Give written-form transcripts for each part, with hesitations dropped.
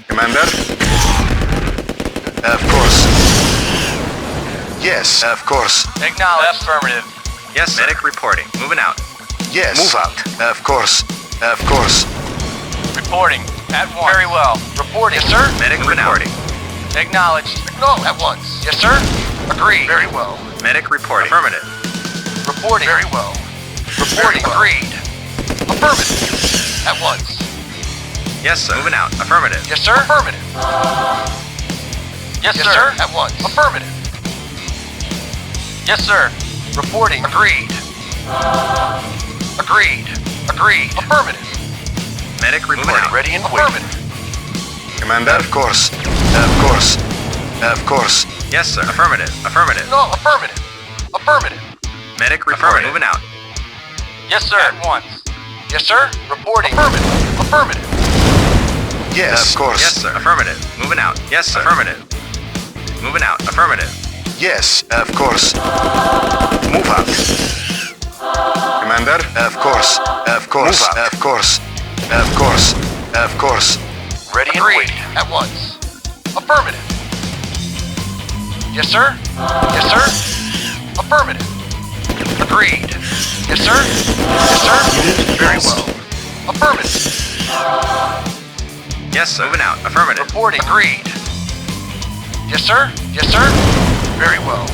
Commander? Of course. Yes, of course. Acknowledged. Affirmative. Yes, sir. Medic reporting. Moving out. Yes. Move out. Of course. Of course. Reporting. At once. Very well. Reporting. Yes, sir. Medic reporting. Acknowledged. No, at once. Yes, sir. Agreed. Very well. Medic reporting. Affirmative. Reporting. Very well. Reporting. Well. Agreed. Affirmative. At once. Yes, sir. Moving out. Affirmative. Yes, sir. Affirmative. Yes, sir. At once. Affirmative. Yes, sir. Reporting. Agreed. Agreed. Agreed. Affirmative. Medic reporting. Ready and affirmative. Commander? Of course. Of course. Of course. Yes, sir. Affirmative. Affirmative. No, affirmative. Affirmative. Medic reporting. Moving out. Yes, sir. At once. Yes, sir. Reporting. Affirmative. Affirmative. Yes, of course. Yes, sir. Affirmative. Moving out. Yes, sir. Affirmative. Moving out. Affirmative. Yes, of course. Move out. Commander? Of course. Of course. Move out. Of course. Of course. Of course. Ready and waiting. At once. Affirmative. Yes, sir. Yes, sir. Affirmative. Agreed. Yes, sir. Yes, sir. Very well. Affirmative. Yes, sir. Moving out. Affirmative. Reporting. Agreed. Yes, sir. Yes, sir. Very well.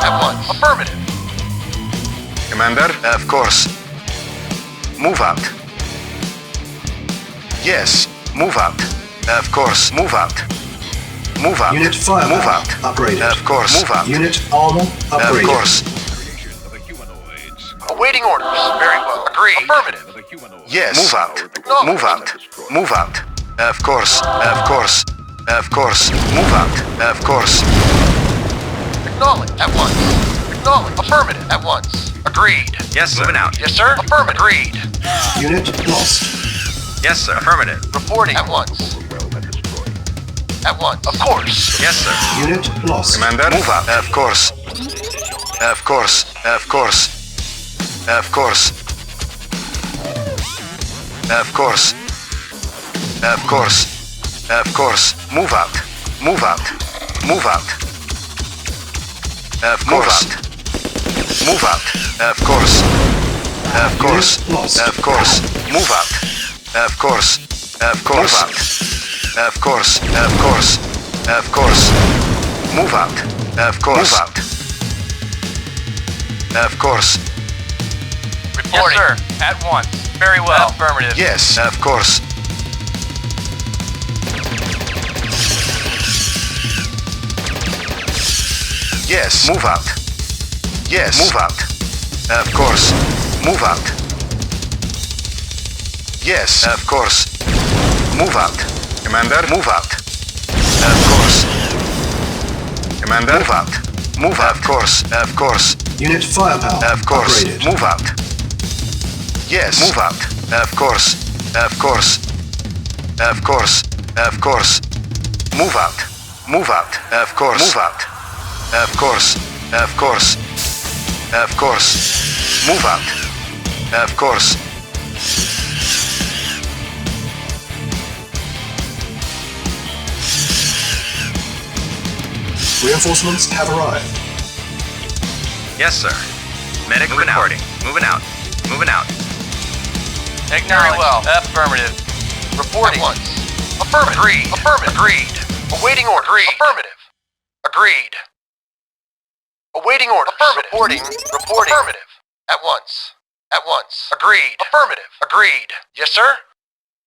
At once. Affirmative. Commander? Of course. Move out. Yes, move out. Of course, move out. Move out. Unit fire move out. Upgraded. Of course, move out. Unit armor upgraded. Of course. Awaiting orders. Very well. Agreed. Affirmative. Yes, move out. Move out. Move out. Of course, of course. Of course, move out. Of course. Acknowledge. At once. Acknowledge. Affirmative. At once. Agreed. Yes, sir. Moving out. Yes, sir. Affirmative. Agreed. Unit lost. Yes, sir. Affirmative. Reporting. At once. At once. Of course. Yes, sir. Unit lost. Commander, move out. Of course. Of course. Of course. Of course. Of course. Of course. Of course. Move out. Move out. Move out. Of course. Move out. Of course. Of course. Of course. Move out. Of course. Of course. Move out. Of course. Of course. Of course. Move out. Of course. Move out. Of course. Reporting. Yes, sir. At once. Very well. Affirmative. Yes, of course. Yes, move out. Yes, move out. Of course. Move out. Yes, of course. Move out. Commander, move out. Of course. Commander, move out. Move out. Of course, of course. Unit firepower Of course, upgraded. move out. Yes, move out. Of course, of course. Of course, of course. Move out. Move out. Of course, move out. Of course, of course. Of course. Move out. Of course. Reinforcements have arrived. Yes, sir. Medic reporting. Moving out. Moving out. Very well. Affirmative. Reporting. At once. Affirmative. Agreed. Affirmative. Agreed. Awaiting order. Agreed. Affirmative. Agreed. Awaiting order. Affirmative. Reporting. Reporting. Affirmative. At once. At once. Agreed. Affirmative. Agreed. Yes, sir.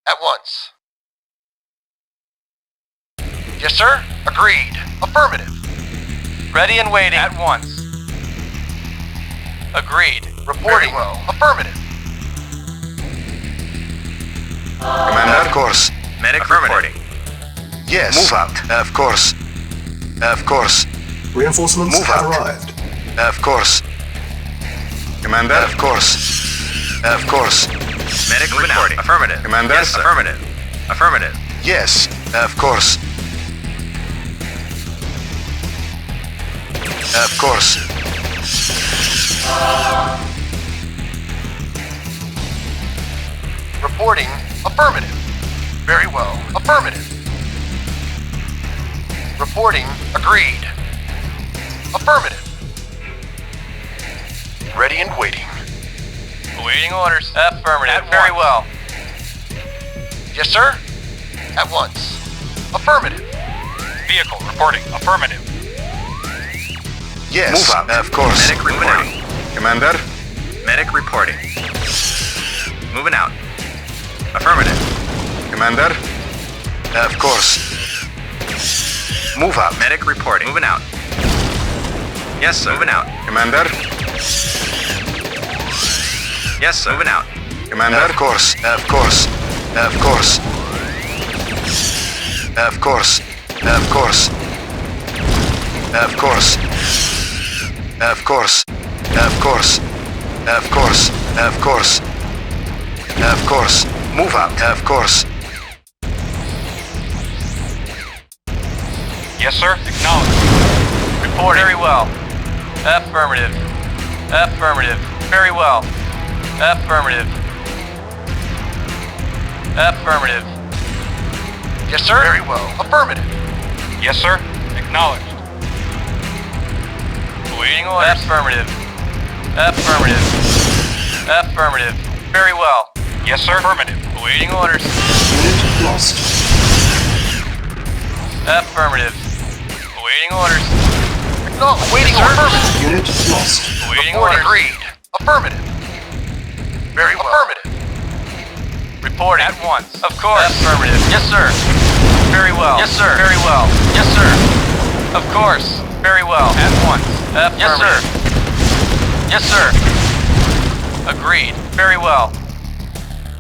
At once. Yes, sir. Agreed. Affirmative. Ready and waiting. At once. Agreed. Reporting. Very well. Affirmative. Commander, of course. Medic reporting. Yes. Move out. Of course. Of course. Reinforcements Move have out. arrived. Of course. Commander, of course. Of course. Medic reporting. Affirmative. Commander? Yes, sir. Affirmative. Affirmative. Yes, of course. Of course. Reporting. Affirmative. Very well. Affirmative. Reporting. Agreed. Affirmative. Ready and waiting. Awaiting orders. Affirmative. Very well. Yes, sir? At once. Affirmative. Vehicle reporting. Affirmative. Yes, Move out. of course. Medic reporting. Commander? Medic reporting. Moving out. Affirmative. Commander? Of course. Move out. Medic reporting. Moving out. Yes, sir. Moving out. Commander? Yes, sir. Moving out. Commander? Of course, of course. Of course. Of course. Of course. Of course. Of course. Of course. Of course. Of course. Of course. Move out. Of course. Yes, sir. Acknowledged. Reporting. Very well. Affirmative. Affirmative. Very well. Affirmative. Affirmative. Yes, sir? Very well. Affirmative. Yes, sir. Acknowledged. Awaiting orders. Affirmative. Affirmative. Affirmative. Very well. Yes, sir. Affirmative. Awaiting orders. Unit lost. Affirmative. Awaiting orders. Acknowledged. Waiting Yes, sir. affirmative. Unit lost. Awaiting Report orders. agreed. Affirmative. Very well. Affirmative. Reporting. At once. Of course. Affirmative. Yes, sir. Very well. Yes, sir. Very well. Yes, sir. Of course. Very well. At once. Affirmative. Yes, sir. Yes, sir. Agreed. Very well.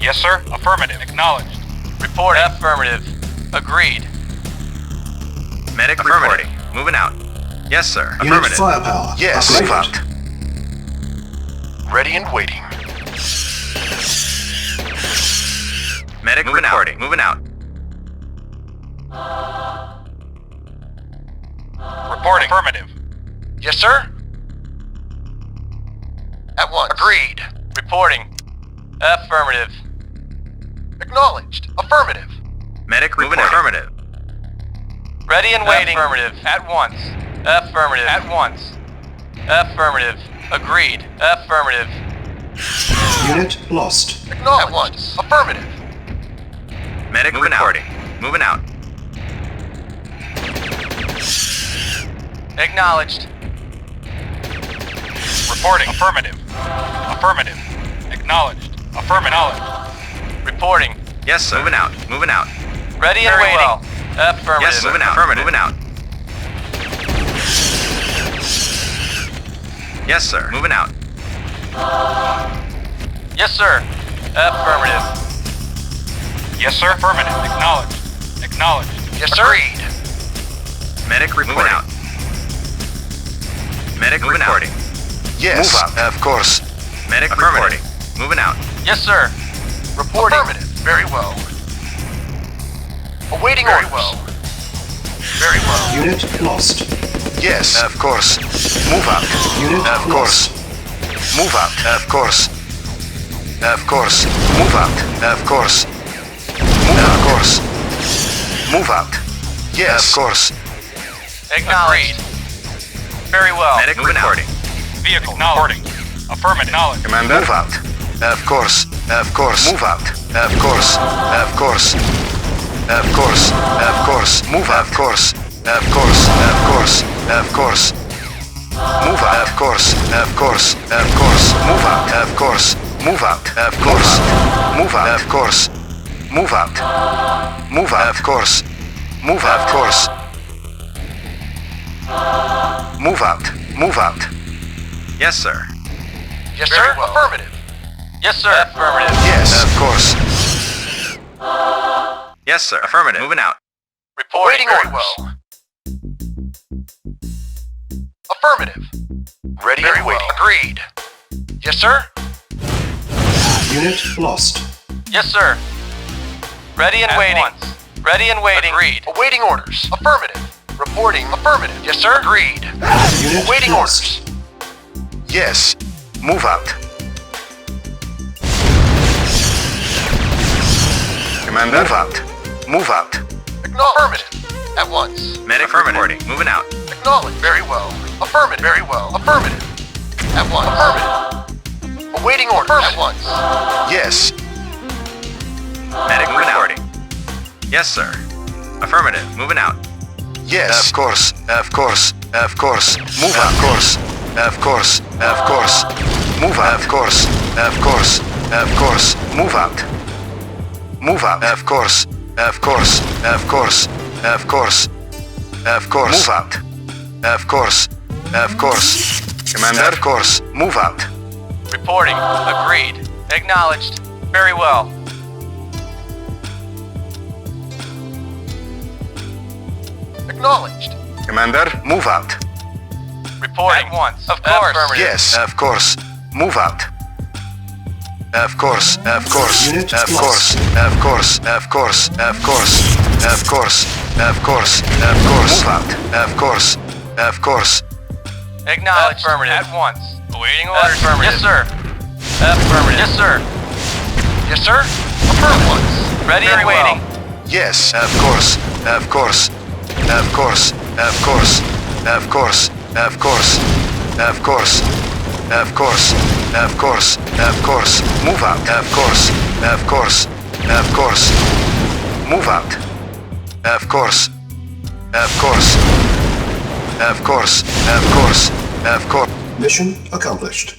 Yes, sir. Affirmative. Acknowledged. Reporting. Affirmative. Agreed. Medic reporting. Moving out. Yes, sir. Unit Affirmative. firepower. Yes, move upgraded. out. Ready and waiting. Medic reporting. Moving out. Reporting. Affirmative. Yes, sir? At once. Agreed. Reporting. Affirmative. Acknowledged. Affirmative. Medic reporting. Affirmative. Ready and waiting. Affirmative. At once. Affirmative. At once. Affirmative. Agreed. Affirmative. Unit lost. Acknowledged. At once. Affirmative. Medic reporting. Moving out. Acknowledged. Reporting. Affirmative. Affirmative. Acknowledged. Affirmative. Reporting. Yes, sir. Moving out. Moving out. Ready and waiting. Well. Affirmative. Yes, moving out. Affirmative. Moving out. Yes, sir. Moving out. Yes, sir. Affirmative. Yes, sir. Affirmative. Acknowledged. Acknowledged. Yes, sir? Agreed. Medic reporting. Moving out. Medic reporting. Yes, Move out. of course. Medic reporting. Moving out. Yes, sir. Reporting. Affirmative. Very well. Awaiting Very orders. well. Very well. Unit lost. Yes, of course. Move out. Unit Of lost. course. Move out. Of course. Of course. Move out. Of course. Of course. Move out. Yes, of course. Acknowledged. Very well. Medic reporting. Vehicle reporting. Affirmative. Acknowledged. Commander. Move out. Of course. Of course. Move out. Of course. Of course. Of course. Of course. Move out. Of course. Of course. Of course. Of course. Move out. Of course. Of course. Of course. Move out. Of course. Move out. Of course. Move out. Of course. Move out. Move out. Of course. Move out. Of course. Move out. Move out. Yes, sir. Yes, Very sir? well. Affirmative. Yes, sir. Affirmative. Yes, of course. Yes, sir. Affirmative. Moving out. Reporting Very orders. Well. Affirmative. Ready Very and well. waiting. Agreed. Yes, sir? Unit lost. Yes, sir. Ready and waiting. Ready and waiting. Agreed. Awaiting orders. Affirmative. Reporting. Affirmative. Yes, sir? Agreed. Unit Awaiting lost. orders. Yes. Move out. Commander. Move out. Move out. Acknowledged. Affirmative. At once. Medic reporting. Moving out. Acknowledged. Very well. Affirmative. Very well. Affirmative. At once. Affirmative. Awaiting orders. At once. Yes. Medic reporting. Yes, sir. Affirmative. Moving out. Yes. Of course. Of course. Of course. Move out. Of course. Of course. Of course. Move out. Of course. Of course. Of course. Move out. Move out. Of course. Of course. Of course. Of course. Of course. Move out. Of course. Of course. Commander. Of course. Move out. Reporting. Agreed. Acknowledged. Very well. Acknowledged. Commander. Move out. Reporting. At once. Of course. Affirmative. Yes. Of course. Move out. Of course. Of course. Unit Of lost. course. Of course. Of course. Of course. Of course. Of course. Of course. Move out. Of course. Of course. Acknowledged. Affirmative. At once. Awaiting orders. Affirmative. Yes, sir. Affirmative. Yes, sir. Yes, sir. Affirmative. Once. Ready and waiting. Yes. Of course. Of course. Of course. Of course. Of course. Of course. Of course. Of course. Of course. Of course. Move out. Of course. Of course. Of course. Move out. Of course. Of course. Of course. Of course. Of course. Mission accomplished.